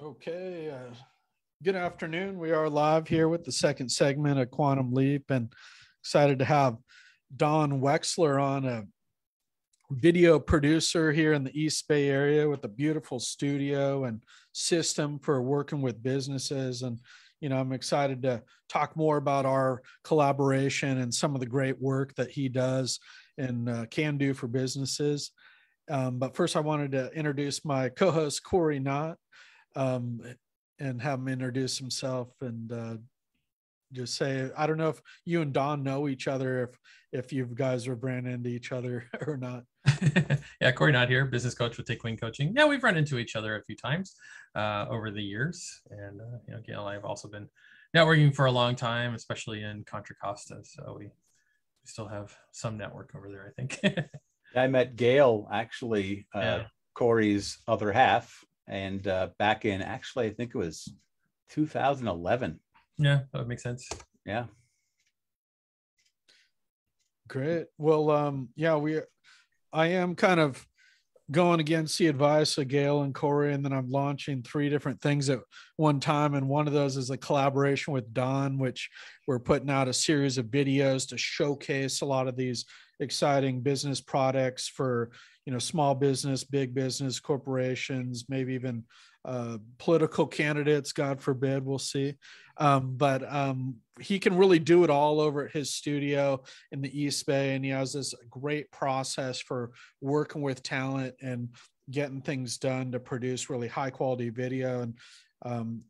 Okay, good afternoon. We are live here with the second segment of Quantum Leap, and excited to have Don Wexler on, a video producer here in the East Bay area with a beautiful studio and system for working with businesses. And, I'm excited to talk more about our collaboration and some of the great work that he does and can do for businesses. But first, I wanted to introduce my co-host, Cory and I, and have him introduce himself and just say, I don't know if you and Don know each other, if you guys have ran into each other or not. Yeah, Cory not here, business coach with Take Wing Coaching. Yeah, we've run into each other a few times over the years. And, Gail and I have also been networking for a long time, especially in Contra Costa. So we still have some network over there, I think. I met Gail, actually, Cory's other half. And back in, actually, I think it was 2011. Yeah, that would make sense. Yeah. Great. Well, I am kind of going against the advice of Gail and Cory, and then I'm launching 3 different things at one time. And one of those is a collaboration with Don, which we're putting out a series of videos to showcase a lot of these exciting business products for, small business, big business, corporations, maybe even political candidates, God forbid, we'll see. But he can really do it all over at his studio in the East Bay. And he has this great process for working with talent and getting things done to produce really high quality video. And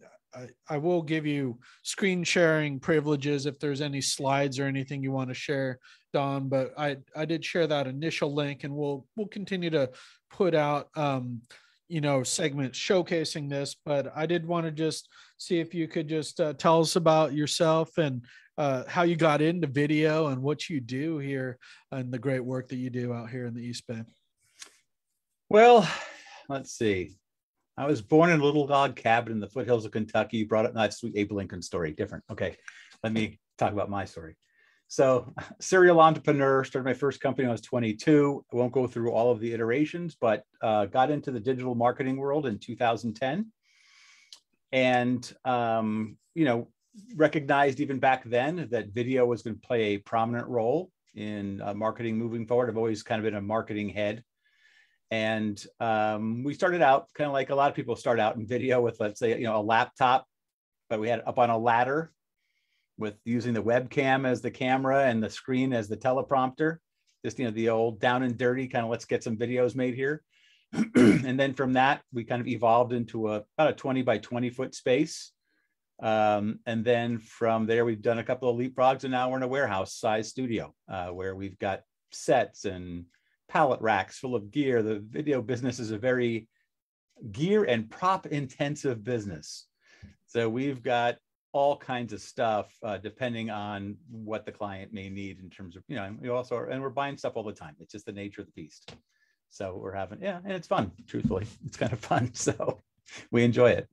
I will give you screen sharing privileges if there's any slides or anything you want to share, Don, but I did share that initial link, and we'll continue to put out segments showcasing this. But I did want to just see if you could just tell us about yourself and how you got into video and what you do here and the great work that you do out here in the East Bay. Well, let's see. I was born in a little log cabin in the foothills of Kentucky. Brought up, not sweet Abe Lincoln story, different. Okay, let me talk about my story. So, serial entrepreneur, started my first company when I was 22. I won't go through all of the iterations, but got into the digital marketing world in 2010. And, recognized even back then that video was going to play a prominent role in marketing moving forward. I've always kind of been a marketing head. And we started out kind of like a lot of people start out in video with, let's say, a laptop, but we had it up on a ladder with using the webcam as the camera and the screen as the teleprompter. Just, the old down and dirty kind of let's get some videos made here. And then from that, we kind of evolved into about a 20 by 20 foot space. And then from there, we've done a couple of leapfrogs, and now we're in a warehouse size studio where we've got sets and pallet racks full of gear. The video business is a very gear and prop intensive business. So we've got all kinds of stuff depending on what the client may need in terms of, and we're buying stuff all the time. It's just the nature of the beast. So we're having, and it's fun, truthfully. It's kind of fun. So we enjoy it.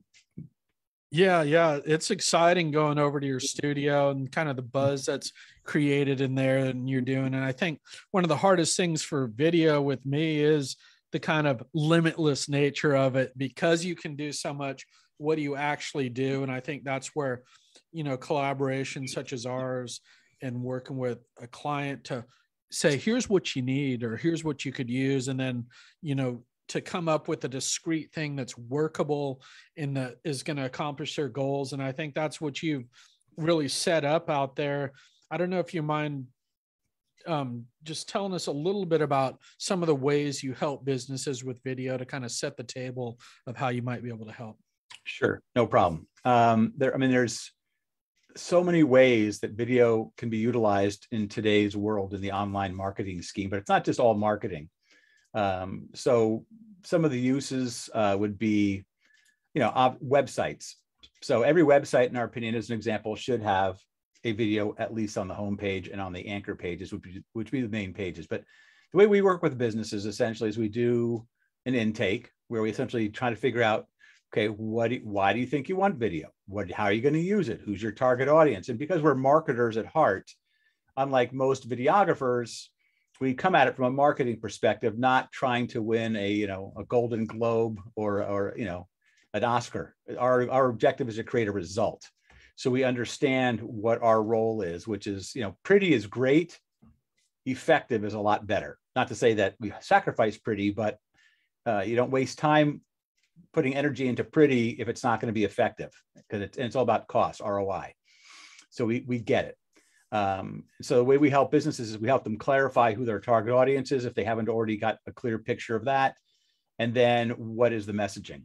Yeah. It's exciting going over to your studio and kind of the buzz that's created in there and you're doing. And I think one of the hardest things for video with me is the kind of limitless nature of it, because you can do so much. What do you actually do? And I think that's where, collaborations such as ours and working with a client to say, here's what you need, or here's what you could use. And then, to come up with a discrete thing that's workable and that is going to accomplish their goals. And I think that's what you've really set up out there. I don't know if you mind just telling us a little bit about some of the ways you help businesses with video to kind of set the table of how you might be able to help. Sure, no problem. There's so many ways that video can be utilized in today's world in the online marketing scheme, but it's not just all marketing. So some of the uses would be, websites. So every website, in our opinion, as an example, should have a video at least on the homepage and on the anchor pages, which would be the main pages. But the way we work with businesses essentially is we do an intake where we essentially try to figure out, okay, why do you think you want video? How are you going to use it? Who's your target audience? And because we're marketers at heart, unlike most videographers, we come at it from a marketing perspective, not trying to win a Golden Globe or an Oscar. Our objective is to create a result. So we understand what our role is, which is, pretty is great. Effective is a lot better. Not to say that we sacrifice pretty, but you don't waste time putting energy into pretty if it's not going to be effective, because it's all about cost, ROI. So we get it. So the way we help businesses is we help them clarify who their target audience is if they haven't already got a clear picture of that. And then what is the messaging?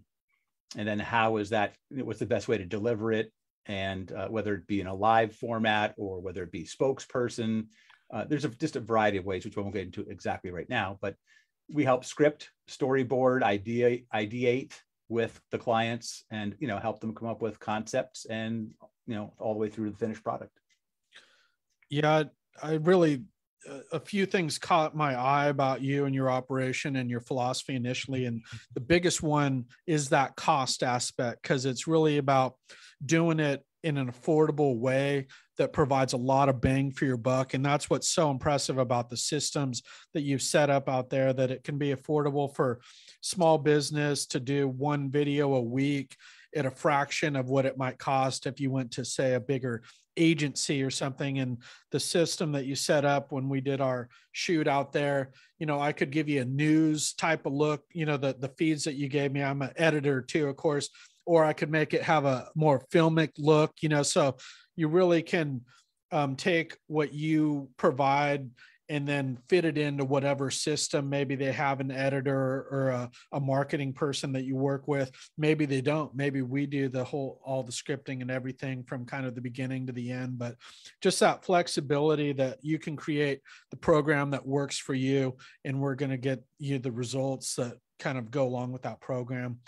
And then how is that, what's the best way to deliver it? And whether it be in a live format or whether it be spokesperson, there's just a variety of ways, which we won't get into exactly right now, but we help script, storyboard, ideate with the clients and, help them come up with concepts and, all the way through the finished product. Yeah, I really, a few things caught my eye about you and your operation and your philosophy initially. And the biggest one is that cost aspect, because it's really about doing it in an affordable way that provides a lot of bang for your buck. And that's what's so impressive about the systems that you've set up out there, that it can be affordable for small business to do one video a week at a fraction of what it might cost if you went to, say, a bigger agency or something. And the system that you set up when we did our shoot out there, I could give you a news type of look, the feeds that you gave me. I'm an editor too, of course, or I could make it have a more filmic look, so you really can take what you provide and then fit it into whatever system. Maybe they have an editor or a marketing person that you work with. Maybe they don't. Maybe we do all the scripting and everything from kind of the beginning to the end. But just that flexibility that you can create the program that works for you, and we're going to get you the results that kind of go along with that program.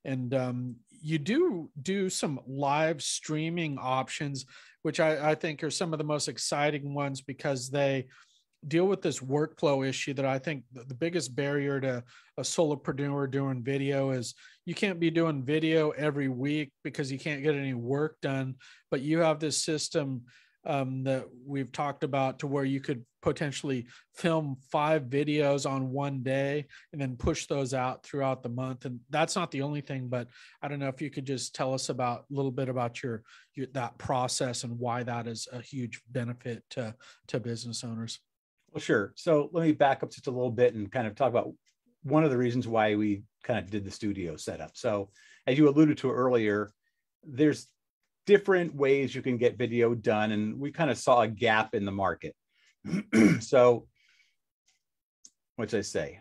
And you do some live streaming options, which I think are some of the most exciting ones, because they deal with this workflow issue that I think the biggest barrier to a solopreneur doing video is you can't be doing video every week because you can't get any work done. But you have this system that we've talked about to where you could potentially film 5 videos on one day and then push those out throughout the month. And that's not the only thing, but I don't know if you could just tell us a little bit about your that process and why that is a huge benefit to business owners. Well, sure. So let me back up just a little bit and kind of talk about one of the reasons why we kind of did the studio setup. So as you alluded to earlier, there's different ways you can get video done, and we kind of saw a gap in the market. So what'd I say?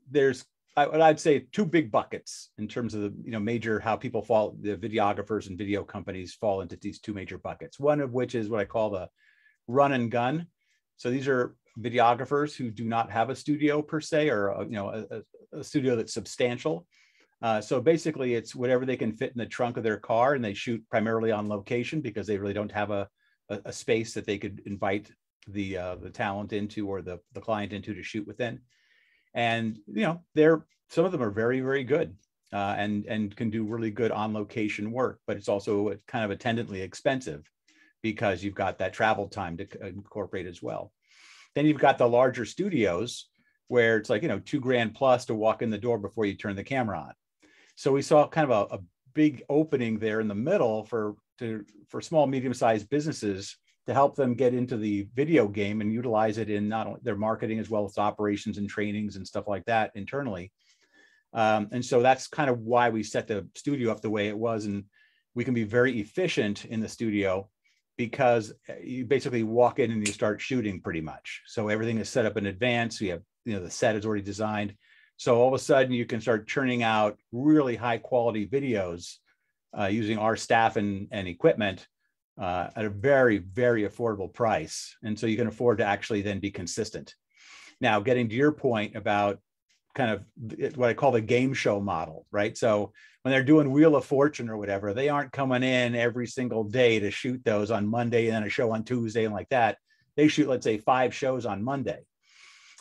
There's, I'd say 2 big buckets in terms of the major, how people fall, the videographers and video companies fall into these 2 major buckets. One of which is what I call the run and gun. So these are videographers who do not have a studio per se, or a studio that's substantial. So basically it's whatever they can fit in the trunk of their car, and they shoot primarily on location because they really don't have a space that they could invite the talent into or the client into to shoot within. And some of them are very, very good and can do really good on location work, but it's also kind of attendantly expensive because you've got that travel time to incorporate as well. Then you've got the larger studios where it's like, $2,000 plus to walk in the door before you turn the camera on. So we saw kind of a big opening there in the middle for small, medium-sized businesses to help them get into the video game and utilize it in not only their marketing as well as operations and trainings and stuff like that internally. And so that's kind of why we set the studio up the way it was. And we can be very efficient in the studio because you basically walk in and you start shooting pretty much. So everything is set up in advance. We have, the set is already designed. So all of a sudden you can start churning out really high quality videos using our staff and equipment at a very, very affordable price. And so you can afford to actually then be consistent. Now, getting to your point about kind of what I call the game show model, right? So when they're doing Wheel of Fortune or whatever, they aren't coming in every single day to shoot those on Monday and then a show on Tuesday and like that. They shoot, let's say, 5 shows on Monday.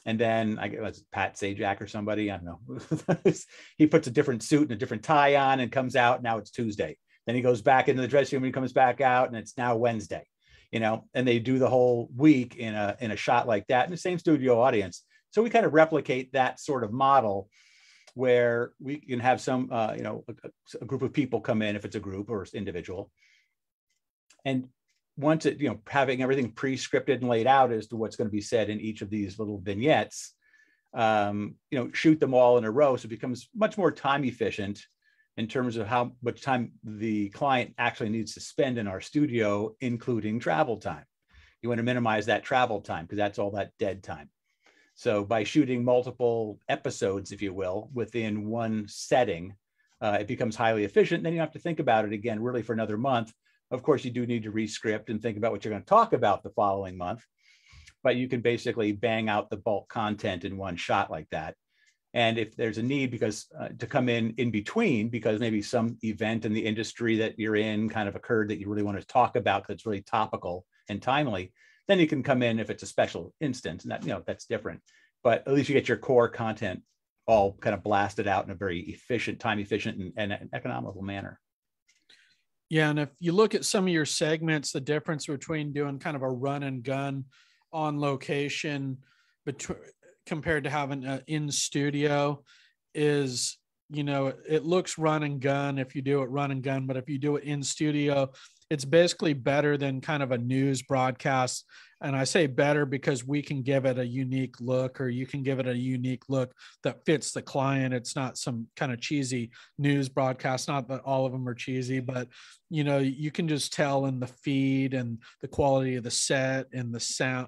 And then I guess Pat Sajak or somebody, I don't know. He puts a different suit and a different tie on and comes out. Now it's Tuesday. Then he goes back into the dressing room and he comes back out and it's now Wednesday, and they do the whole week in a shot like that in the same studio audience. So we kind of replicate that sort of model. where we can have some, a group of people come in, if it's a group or individual. And once it, having everything pre-scripted and laid out as to what's going to be said in each of these little vignettes, shoot them all in a row. So it becomes much more time efficient in terms of how much time the client actually needs to spend in our studio, including travel time. You want to minimize that travel time because that's all that dead time. So by shooting multiple episodes, if you will, within one setting, it becomes highly efficient. Then you don't have to think about it again, really, for another month. Of course, you do need to re-script and think about what you're going to talk about the following month, but you can basically bang out the bulk content in one shot like that. And if there's a need to come in between, because maybe some event in the industry that you're in kind of occurred that you really want to talk about because it's really topical and timely, then you can come in if it's a special instance, and that, that's different. But at least you get your core content all kind of blasted out in a very efficient, time efficient and economical manner. Yeah. And if you look at some of your segments, the difference between doing kind of a run and gun on location compared to having an in studio is, it looks run and gun if you do it run and gun, but if you do it in studio, it's basically better than kind of a news broadcast. And I say better because we can give it a unique look, or you can give it a unique look that fits the client. It's not some kind of cheesy news broadcast. Not that all of them are cheesy, but you can just tell in the feed and the quality of the set and the sound,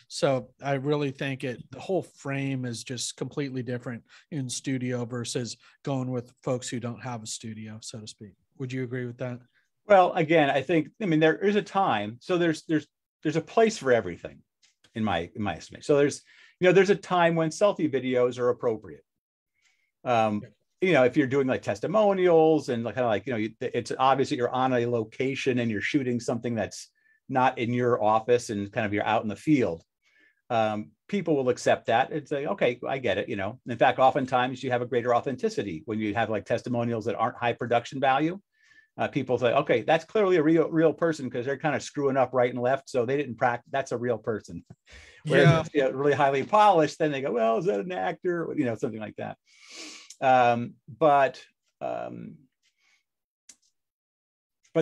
so I really think the whole frame is just completely different in studio versus going with folks who don't have a studio, so to speak. Would you agree with that? Well, again, there is a time. So there's a place for everything in my estimation. So there's a time when selfie videos are appropriate. If you're doing like testimonials and it's obvious that you're on a location and you're shooting something that's not in your office and kind of you're out in the field, people will accept that. It's like, okay, I get it. In fact, oftentimes you have a greater authenticity when you have like testimonials that aren't high production value. People say, okay, that's clearly a real person because they're kind of screwing up right and left. So they didn't practice. That's a real person. Whereas if it's really highly polished, then they go, well, is that an actor? Something like that. But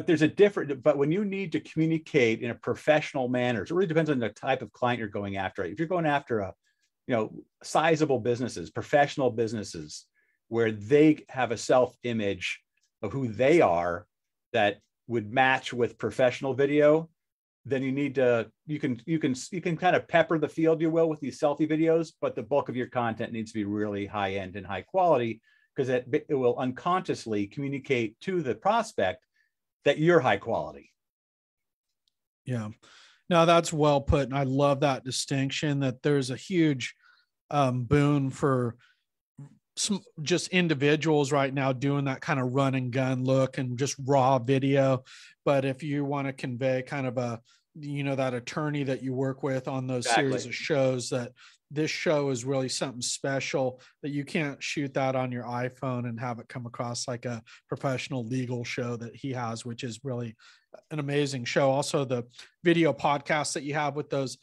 there's but when you need to communicate in a professional manner, so it really depends on the type of client you're going after. If you're going after sizable businesses, professional businesses, where they have a self-image of who they are that would match with professional video, then you can kind of pepper the field, you will, with these selfie videos, but the bulk of your content needs to be really high end and high quality because it will unconsciously communicate to the prospect that you're high quality. Yeah, no, that's well put. And I love that distinction, that there's a huge boon for just individuals right now doing that kind of run and gun look and just raw video. But if you want to convey kind of that attorney that you work with on those series of shows, that this show is really something special, that you can't shoot that on your iPhone and have it come across like a professional legal show that he has, which is really an amazing show. Also, the video podcasts that you have with those,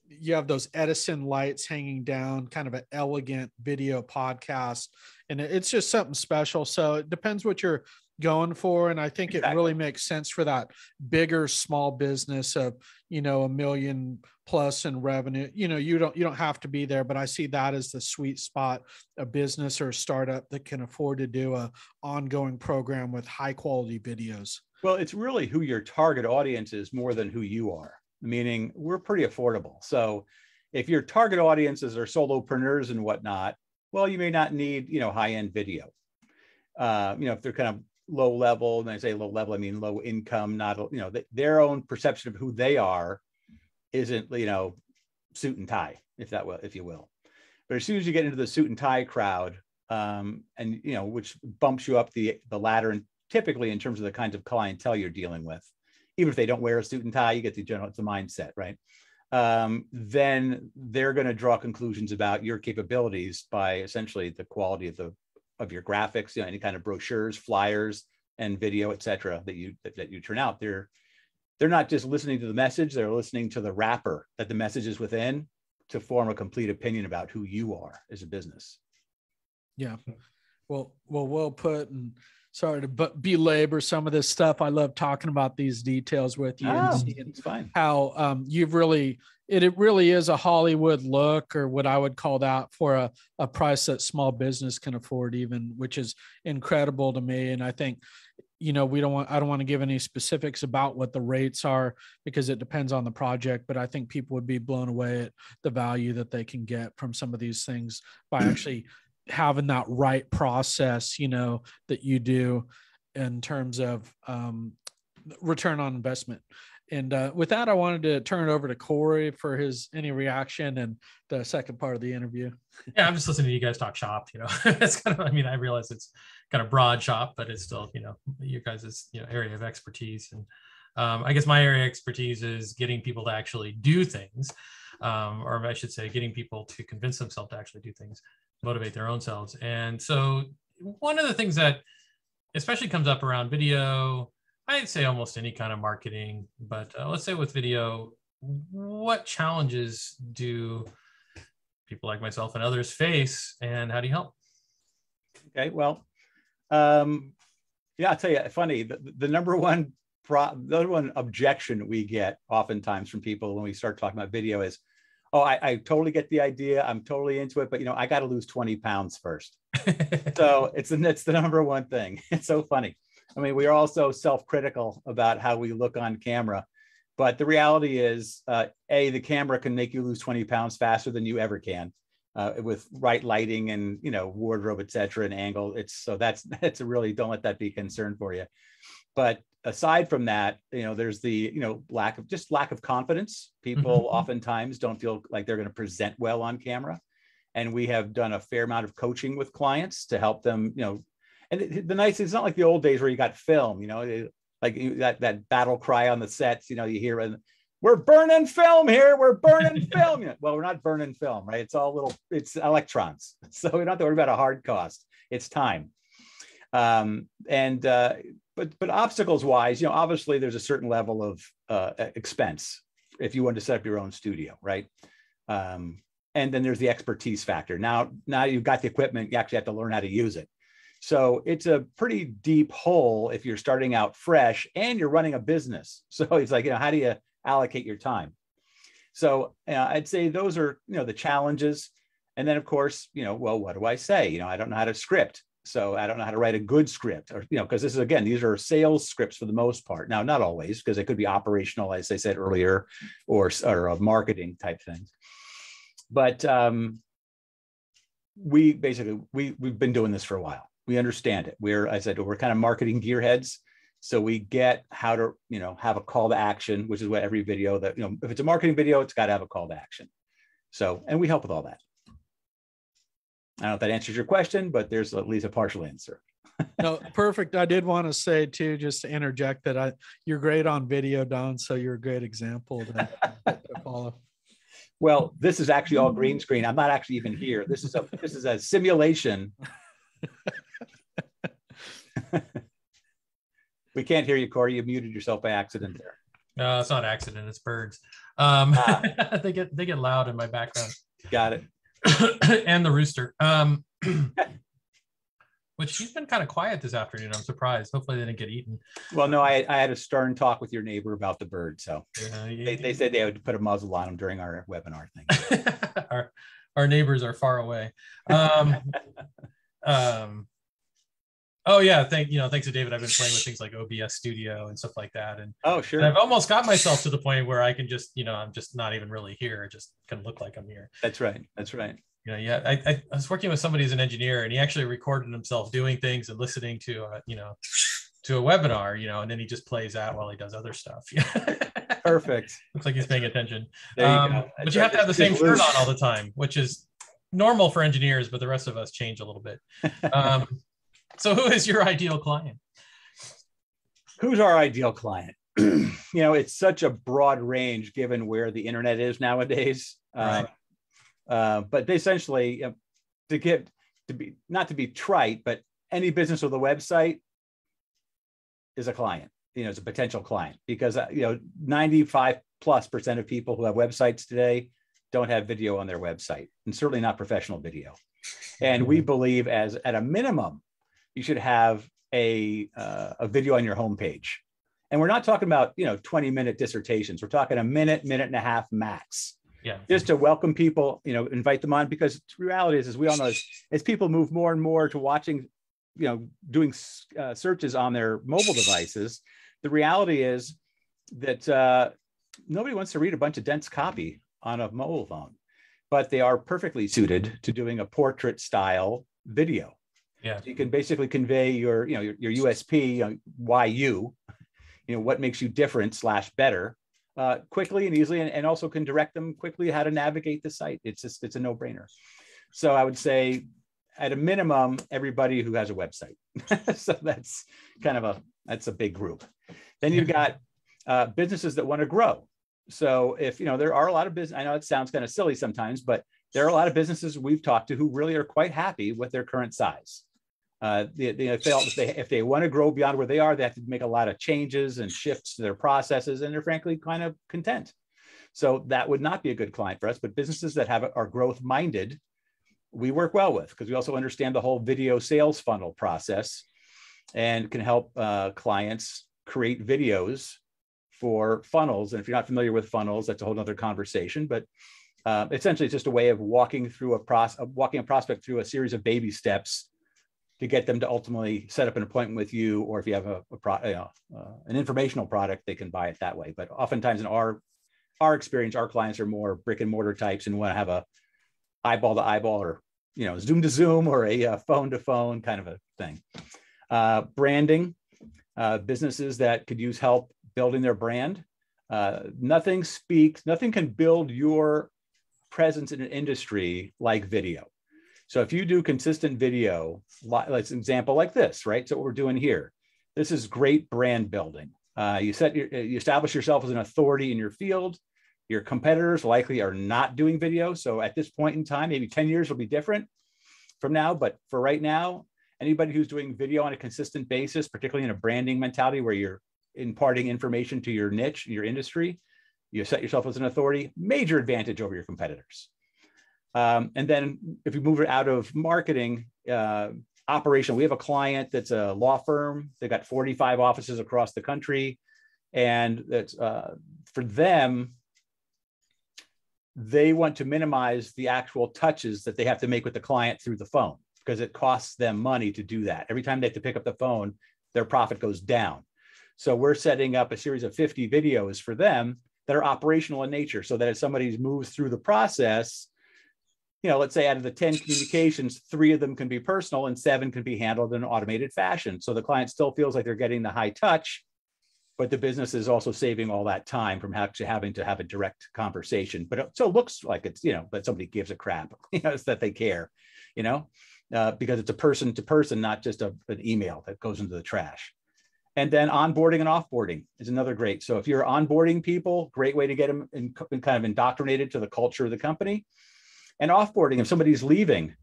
you have those Edison lights hanging down, kind of an elegant video podcast, and it's just something special. So it depends what you're going for. And I think it really makes sense for that bigger small business of, $1 million plus in revenue. You don't have to be there, but I see that as the sweet spot, a business or a startup that can afford to do a ongoing program with high quality videos. Well, it's really who your target audience is more than who you are. Meaning we're pretty affordable. So if your target audiences are solopreneurs and whatnot, well, you may not need, high-end video. If they're kind of low level, and I say low level, I mean low income, not, their own perception of who they are isn't, suit and tie, if you will. But as soon as you get into the suit and tie crowd, and, which bumps you up the ladder, and typically in terms of the kinds of clientele you're dealing with, even if they don't wear a suit and tie, you get it's the mindset, right? Then they're going to draw conclusions about your capabilities by essentially the quality of your graphics, any kind of brochures, flyers, and video, et cetera, that you turn out. They're not just listening to the message; they're listening to the wrapper that the message is within to form a complete opinion about who you are as a business. Yeah. Well put. And sorry to belabor some of this stuff. I love talking about these details with you and seeing it's fine. how you've really, it really is a Hollywood look, or what I would call that, for a price that small business can afford even, which is incredible to me. And I think, I don't want to give any specifics about what the rates are, because it depends on the project, but I think people would be blown away at the value that they can get from some of these things by actually having that right process, that you do in terms of return on investment. And with that, I wanted to turn it over to Cory for any reaction and the second part of the interview. Yeah, I'm just listening to you guys talk shop. It's kind of, I realize it's kind of broad shop, but it's still, you guys' area of expertise. And I guess my area of expertise is getting people to actually do things, or I should say, getting people to convince themselves to actually do things, motivate their own selves. And so one of the things that especially comes up around video, I'd say almost any kind of marketing, but let's say with video, what challenges do people like myself and others face, and how do you help? Okay, well, I'll tell you, funny, the number one objection we get oftentimes from people when we start talking about video is, oh, I totally get the idea, I'm totally into it, but I got to lose 20 pounds first. So it's the number one thing. It's so funny. We are also self-critical about how we look on camera, but the reality is, the camera can make you lose 20 pounds faster than you ever can, with right lighting and, wardrobe, et cetera, and angle. That's a really, don't let that be a concern for you. But aside from that, there's the, lack of confidence. People oftentimes don't feel like they're going to present well on camera. And we have done a fair amount of coaching with clients to help them, and the nice, it's not like the old days where you got film, like that battle cry on the sets, you hear, and we're burning film here, we're burning film. Well, we're not burning film, right? It's electrons. So we don't have to worry about a hard cost. It's time. But obstacles wise, obviously there's a certain level of expense if you want to set up your own studio, right? And then there's the expertise factor. Now you've got the equipment, you actually have to learn how to use it. So it's a pretty deep hole if you're starting out fresh and you're running a business. So it's like, how do you allocate your time? So I'd say those are, the challenges. And then of course, well, what do I say? I don't know how to script. So I don't know how to write a good script, or, because this is, again, these are sales scripts for the most part. Now, not always, because it could be operational, as I said earlier, or marketing type things. But we've been doing this for a while. We understand it. We're kind of marketing gearheads. So we get how to, have a call to action, which is what every video that, if it's a marketing video, it's got to have a call to action. So, and we help with all that. I don't know if that answers your question, but there's at least a partial answer. No, perfect. I did want to say too, just to interject, that you're great on video, Don. So you're a great example to follow. Well, this is actually all green screen. I'm not actually even here. This is a simulation. We can't hear you, Cory. You muted yourself by accident there. No, it's not accident. It's birds. They get loud in my background. Got it. And the rooster, which he's been kind of quiet this afternoon. I'm surprised. Hopefully they didn't get eaten. Well, no, I had a stern talk with your neighbor about the bird. So they said they would put a muzzle on him during our webinar thing. Our neighbors are far away. Oh yeah, thanks to David. I've been playing with things like OBS Studio and stuff like that, and oh sure, and I've almost got myself to the point where I can just, I'm just not even really here. I just can look like I'm here. That's right. I was working with somebody as an engineer, and he actually recorded himself doing things and listening to to a webinar, and then he just plays that while he does other stuff. Perfect. Looks like he's paying attention. There you go. But you have to have the same shirt on all the time, which is normal for engineers, but the rest of us change a little bit. So who is your ideal client? Who's our ideal client? It's such a broad range given where the internet is nowadays. Right. But essentially, not to be trite, but any business with a website is a client. Is a potential client, because 95+% of people who have websites today don't have video on their website, and certainly not professional video. And we believe, as at a minimum, you should have a video on your homepage. And we're not talking about 20-minute dissertations. We're talking a minute and a half max. Yeah. Just to welcome people, invite them on, because the reality is, as we all know, as people move more and more to watching, doing searches on their mobile devices, the reality is that nobody wants to read a bunch of dense copy on a mobile phone, but they are perfectly suited to doing a portrait style video. Yeah. So you can basically convey your USP, why you, what makes you different / better, quickly and easily, and also can direct them quickly how to navigate the site. It's a no-brainer. So I would say, at a minimum, everybody who has a website. So that's that's a big group. Then you've got businesses that want to grow. So if there are a lot of business, I know it sounds kind of silly sometimes, but there are a lot of businesses we've talked to who really are quite happy with their current size. If they want to grow beyond where they are, they have to make a lot of changes and shifts to their processes, and they're frankly kind of content. So that would not be a good client for us. But businesses that are growth minded, we work well with, because we also understand the whole video sales funnel process and can help clients create videos for funnels. And if you're not familiar with funnels, that's a whole other conversation. But essentially, it's just a way of walking a prospect through a series of baby steps to get them to ultimately set up an appointment with you, or if you have an informational product, they can buy it that way. But oftentimes, in our experience, our clients are more brick and mortar types and want to have a eyeball to eyeball, or Zoom to Zoom, or a phone to phone kind of a thing. Branding, businesses that could use help building their brand. Nothing can build your presence in an industry like video. So if you do consistent video, let's example like this, right? So what we're doing here, this is great brand building. You establish yourself as an authority in your field. Your competitors likely are not doing video. So at this point in time, maybe 10 years will be different from now. But for right now, anybody who's doing video on a consistent basis, particularly in a branding mentality where you're imparting information to your niche, your industry, you set yourself as an authority, major advantage over your competitors. And then if you move it out of marketing, operational, we have a client that's a law firm. They've got 45 offices across the country. And that's for them, they want to minimize the actual touches that they have to make with the client through the phone, because it costs them money to do that. Every time they have to pick up the phone, their profit goes down. So we're setting up a series of 50 videos for them that are operational in nature, so that if somebody moves through the process, let's say out of the 10 communications, 3 of them can be personal and 7 can be handled in an automated fashion. So the client still feels like they're getting the high touch, but the business is also saving all that time from actually having to have a direct conversation. But so it looks like it's, that somebody gives a crap, it's that they care, because it's a person to person, not just an email that goes into the trash. And then onboarding and offboarding is another great. So if you're onboarding people, great way to get them kind of indoctrinated to the culture of the company. And offboarding, if somebody's leaving,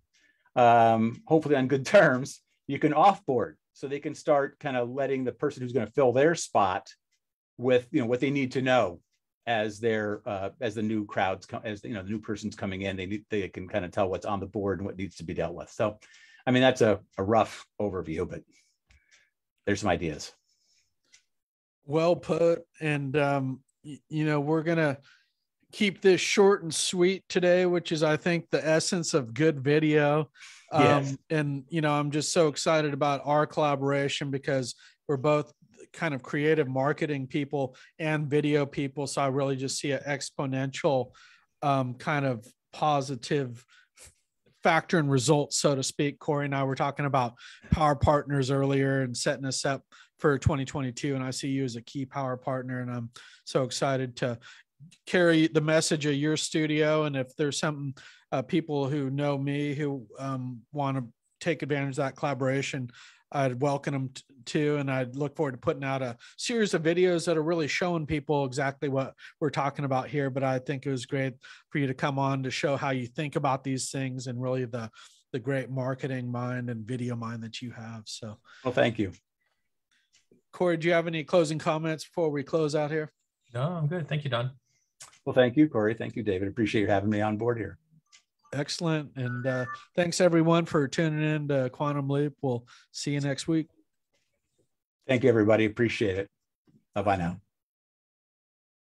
hopefully on good terms, you can offboard, so they can start kind of letting the person who's going to fill their spot with what they need to know as the new crowds come, as the new person's coming in. They can kind of tell what's on the board and what needs to be dealt with. So, I mean, that's a rough overview, but there's some ideas. Well put. And we're gonna keep this short and sweet today, which is, I think, the essence of good video. Yes. And, I'm just so excited about our collaboration, because we're both kind of creative marketing people and video people. So I really just see an exponential kind of positive factor and results, so to speak. Cory and I were talking about power partners earlier and setting us up for 2022. And I see you as a key power partner. And I'm so excited to carry the message of your studio. And if there's some people who know me who want to take advantage of that collaboration, I'd welcome them to, and I'd look forward to putting out a series of videos that are really showing people exactly what we're talking about here. But I think it was great for you to come on to show how you think about these things, and really the great marketing mind and video mind that you have. So, well, thank you. Cory, do you have any closing comments before we close out here? No, I'm good. Thank you, Don. Well, thank you, Cory. Thank you, David. Appreciate you having me on board here. Excellent. And thanks everyone for tuning in to Quantum Leap. We'll see you next week. Thank you, everybody. Appreciate it. Bye-bye now.